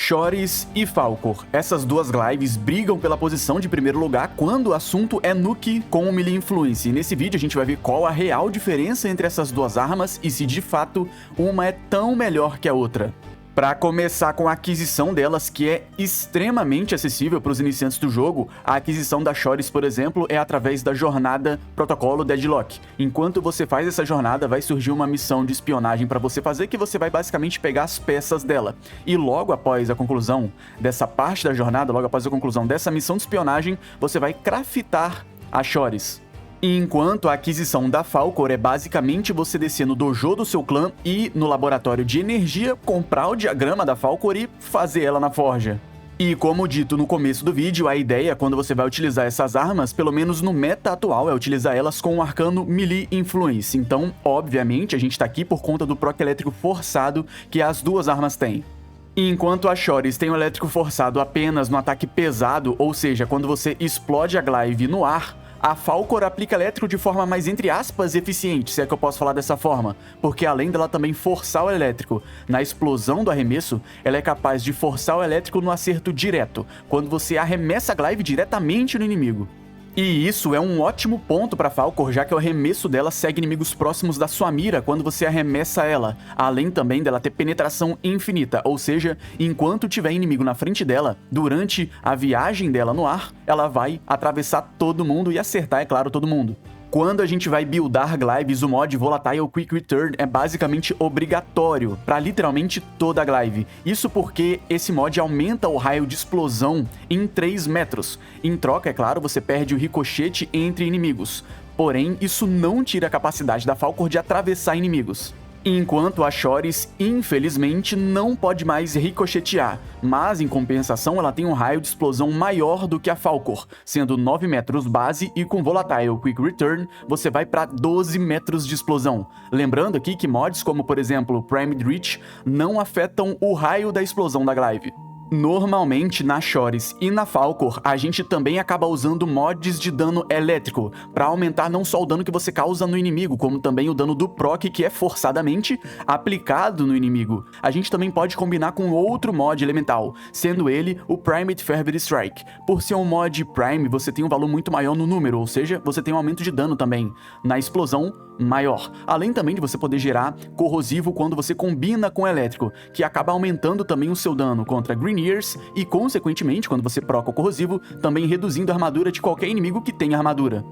Shorys e Falcor. Essas duas Glaives brigam pela posição de primeiro lugar quando o assunto é nuke com o Melee Influence. E nesse vídeo a gente vai ver qual a real diferença entre essas duas armas e se de fato uma é tão melhor que a outra. Para começar com a aquisição delas, que é extremamente acessível para os iniciantes do jogo, a aquisição da Shorys, por exemplo, é através da jornada Protocolo Deadlock. Enquanto você faz essa jornada, vai surgir uma missão de espionagem para você fazer, que você vai basicamente pegar as peças dela. E logo após a conclusão dessa parte da jornada, logo após a conclusão dessa missão de espionagem, você vai craftar a Shorys. Enquanto a aquisição da Falcor é basicamente você descer no dojo do seu clã e no laboratório de energia, comprar o diagrama da Falcor e fazer ela na forja. E como dito no começo do vídeo, a ideia quando você vai utilizar essas armas, pelo menos no meta atual, é utilizar elas com o arcano Melee Influence. Então, obviamente, a gente tá aqui por conta do proc elétrico forçado que as duas armas têm. Enquanto a Shorys tem o elétrico forçado apenas no ataque pesado, ou seja, quando você explode a Glaive no ar, a Falcor aplica elétrico de forma mais, entre aspas, eficiente, se é que eu posso falar dessa forma, porque além dela também forçar o elétrico na explosão do arremesso, ela é capaz de forçar o elétrico no acerto direto, quando você arremessa a Glaive diretamente no inimigo. E isso é um ótimo ponto para Falcor, já que o arremesso dela segue inimigos próximos da sua mira quando você arremessa ela, além também dela ter penetração infinita, ou seja, enquanto tiver inimigo na frente dela, durante a viagem dela no ar, ela vai atravessar todo mundo e acertar, é claro, todo mundo. Quando a gente vai buildar Glaives, o mod Volatile Quick Return é basicamente obrigatório para literalmente toda a Glaive. Isso porque esse mod aumenta o raio de explosão em 3 metros. Em troca, é claro, você perde o ricochete entre inimigos. Porém, isso não tira a capacidade da Falcor de atravessar inimigos. Enquanto a Shorys, infelizmente, não pode mais ricochetear, mas em compensação ela tem um raio de explosão maior do que a Falcor, sendo 9 metros base e com Volatile Quick Return você vai para 12 metros de explosão. Lembrando aqui que mods como, por exemplo, Primed Reach não afetam o raio da explosão da Glaive. Normalmente, na Shorys e na Falcor, a gente também acaba usando mods de dano elétrico, para aumentar não só o dano que você causa no inimigo, como também o dano do proc que é forçadamente aplicado no inimigo. A gente também pode combinar com outro mod elemental, sendo ele o Primed Fervent Strike. Por ser um mod Prime, você tem um valor muito maior no número, ou seja, você tem um aumento de dano também, na explosão maior. Além também de você poder gerar corrosivo quando você combina com elétrico, que acaba aumentando também o seu dano contra Green Ears e, consequentemente, quando você proca o corrosivo, também reduzindo a armadura de qualquer inimigo que tenha armadura.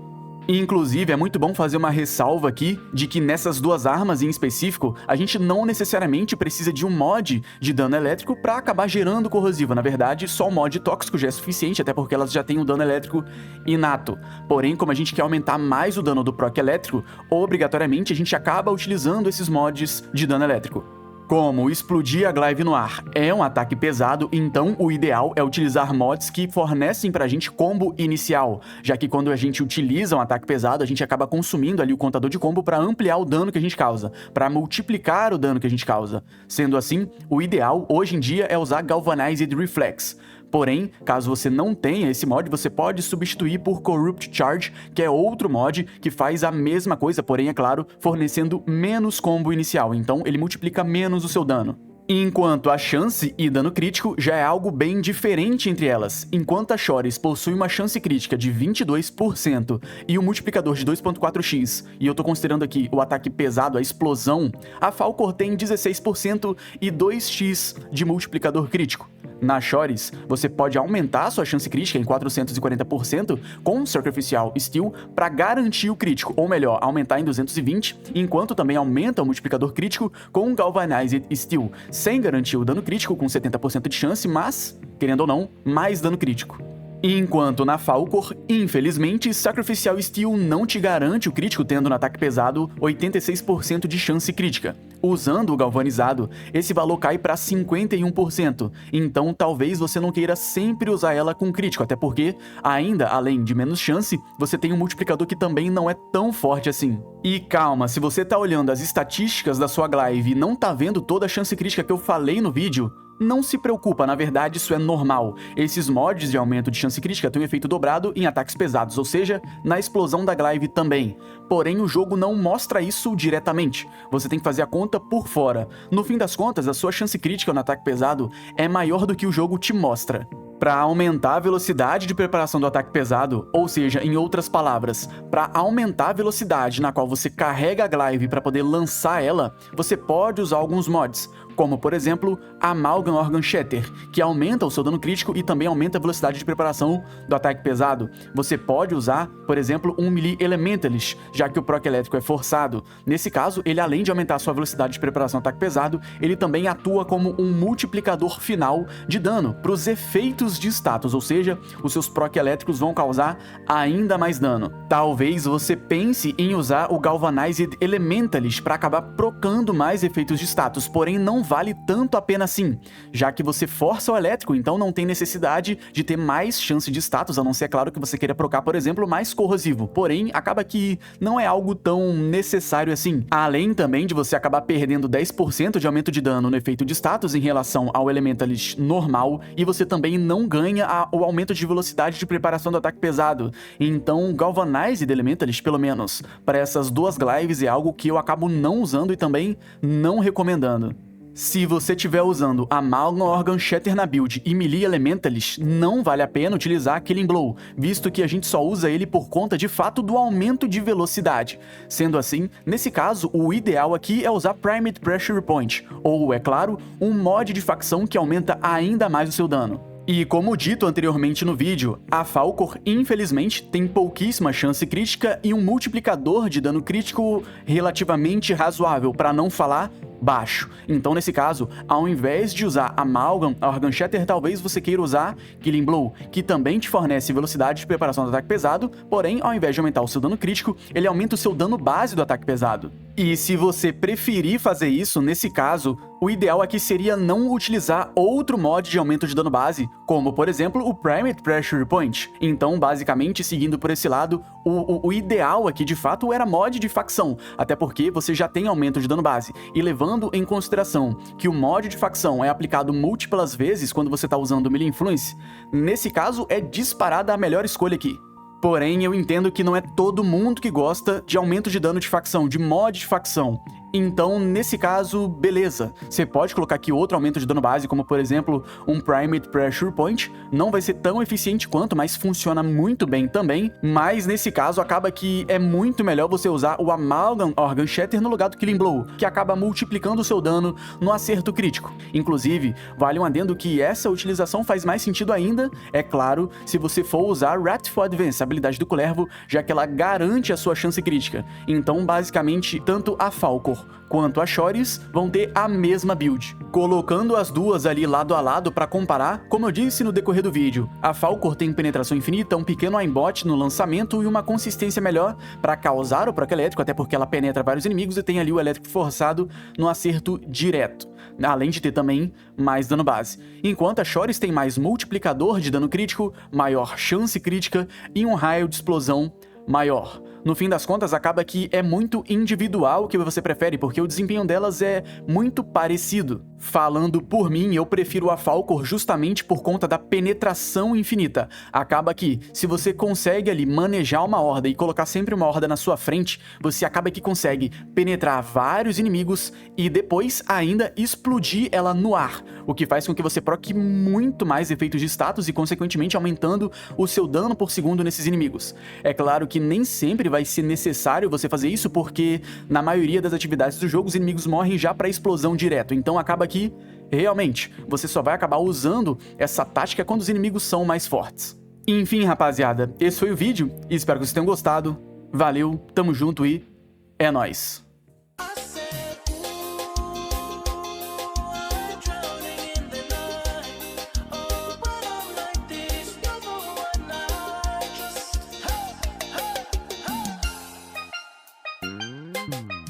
Inclusive, é muito bom fazer uma ressalva aqui de que nessas duas armas em específico, a gente não necessariamente precisa de um mod de dano elétrico para acabar gerando corrosivo. Na verdade, só o mod tóxico já é suficiente, até porque elas já têm o dano elétrico inato. Porém, como a gente quer aumentar mais o dano do proc elétrico, obrigatoriamente a gente acaba utilizando esses mods de dano elétrico. Como explodir a Glaive no ar é um ataque pesado, então o ideal é utilizar mods que fornecem pra gente combo inicial, já que quando a gente utiliza um ataque pesado, a gente acaba consumindo ali o contador de combo para ampliar o dano que a gente causa, para multiplicar o dano que a gente causa. Sendo assim, o ideal hoje em dia é usar Galvanized Reflex. Porém, caso você não tenha esse mod, você pode substituir por Corrupt Charge, que é outro mod que faz a mesma coisa, porém, é claro, fornecendo menos combo inicial, então ele multiplica menos o seu dano. Enquanto a chance e dano crítico já é algo bem diferente entre elas. Enquanto a Shorys possui uma chance crítica de 22% e um multiplicador de 2.4x, e eu tô considerando aqui o ataque pesado, a explosão, a Falcor tem 16% e 2x de multiplicador crítico. Na Shorys, você pode aumentar sua chance crítica em 440% com Sacrificial Steel para garantir o crítico, ou melhor, aumentar em 220, enquanto também aumenta o multiplicador crítico com Galvanized Steel, sem garantir o dano crítico com 70% de chance, mas, querendo ou não, mais dano crítico. Enquanto na Falcor, infelizmente, Sacrificial Steel não te garante o crítico, tendo no ataque pesado 86% de chance crítica. Usando o galvanizado, esse valor cai para 51%, então talvez você não queira sempre usar ela com crítico, até porque, ainda além de menos chance, você tem um multiplicador que também não é tão forte assim. E calma, se você tá olhando as estatísticas da sua Glaive e não tá vendo toda a chance crítica que eu falei no vídeo, Não se preocupa, na verdade isso é normal. Esses mods de aumento de chance crítica têm um efeito dobrado em ataques pesados, ou seja, na explosão da Glaive também. Porém, o jogo não mostra isso diretamente. Você tem que fazer a conta por fora. No fim das contas, a sua chance crítica no ataque pesado é maior do que o jogo te mostra. Para aumentar a velocidade de preparação do ataque pesado, ou seja, em outras palavras, para aumentar a velocidade na qual você carrega a Glaive para poder lançar ela, você pode usar alguns mods, como por exemplo, Amalgam Organ Shatter, que aumenta o seu dano crítico e também aumenta a velocidade de preparação do ataque pesado. Você pode usar, por exemplo, um Melee Elementalist, já que o proc elétrico é forçado. Nesse caso, ele além de aumentar a sua velocidade de preparação do ataque pesado, ele também atua como um multiplicador final de dano para os efeitos de status, ou seja, os seus proc elétricos vão causar ainda mais dano. Talvez você pense em usar o Galvanized Elementalist para acabar procando mais efeitos de status, porém não vale tanto a pena assim, já que você força o elétrico, então não tem necessidade de ter mais chance de status, a não ser, claro, que você queira procar, por exemplo, mais corrosivo. Porém, acaba que não é algo tão necessário assim. Além também de você acabar perdendo 10% de aumento de dano no efeito de status em relação ao Elementalist normal, e você também não ganha o aumento de velocidade de preparação do ataque pesado. Então, Galvanized Elementalist, pelo menos, para essas duas Glaives é algo que eu acabo não usando e também não recomendando. Se você estiver usando Amalgam Organ Shatter na build e Melee Elementalist, não vale a pena utilizar Killing Blow, visto que a gente só usa ele por conta de fato do aumento de velocidade. Sendo assim, nesse caso, o ideal aqui é usar Primate Pressure Point, ou, é claro, um mod de facção que aumenta ainda mais o seu dano. E como dito anteriormente no vídeo, a Falkor infelizmente tem pouquíssima chance crítica e um multiplicador de dano crítico relativamente razoável, para não falar baixo. Então, nesse caso, ao invés de usar Amalgam Organ Shatter, talvez você queira usar Killing Blow, que também te fornece velocidade de preparação do ataque pesado, porém, ao invés de aumentar o seu dano crítico, ele aumenta o seu dano base do ataque pesado. E se você preferir fazer isso, nesse caso, o ideal aqui seria não utilizar outro mod de aumento de dano base, como, por exemplo, o Primate Pressure Point. Então, basicamente, seguindo por esse lado, o ideal aqui, de fato, era mod de facção, até porque você já tem aumento de dano base, e levando em consideração que o mod de facção é aplicado múltiplas vezes quando você está usando o Melee Influence, nesse caso é disparada a melhor escolha aqui. Porém, eu entendo que não é todo mundo que gosta de aumento de dano de facção, de mod de facção. Então, nesse caso, beleza. Você pode colocar aqui outro aumento de dano base, como por exemplo, um Primate Pressure Point. Não vai ser tão eficiente quanto, mas funciona muito bem também. Mas nesse caso, acaba que é muito melhor você usar o Amalgam Organ Shatter no lugar do Killing Blow, que acaba multiplicando o seu dano no acerto crítico. Inclusive, vale um adendo que essa utilização faz mais sentido ainda, é claro, se você for usar Wrathful Advance, a habilidade do Clervo, já que ela garante a sua chance crítica. Então, basicamente, tanto a Falkor quanto a Shorys vão ter a mesma build. Colocando as duas ali lado a lado para comparar, como eu disse no decorrer do vídeo, a Falkor tem penetração infinita, um pequeno aimbot no lançamento e uma consistência melhor para causar o proc elétrico, até porque ela penetra vários inimigos e tem ali o elétrico forçado no acerto direto, além de ter também mais dano base. Enquanto a Shorys tem mais multiplicador de dano crítico, maior chance crítica e um raio de explosão maior. No fim das contas, acaba que é muito individual o que você prefere, porque o desempenho delas é muito parecido. Falando por mim, eu prefiro a Falkor justamente por conta da penetração infinita. Acaba que, se você consegue ali manejar uma horda e colocar sempre uma horda na sua frente, você acaba que consegue penetrar vários inimigos e depois ainda explodir ela no ar, o que faz com que você proque muito mais efeitos de status e, consequentemente, aumentando o seu dano por segundo nesses inimigos. É claro que nem sempre vai ser necessário você fazer isso, porque na maioria das atividades do jogo os inimigos morrem já para explosão direto, então acaba que, realmente, você só vai acabar usando essa tática quando os inimigos são mais fortes. Enfim, rapaziada, esse foi o vídeo, espero que vocês tenham gostado, valeu, tamo junto e é nóis! Hmm.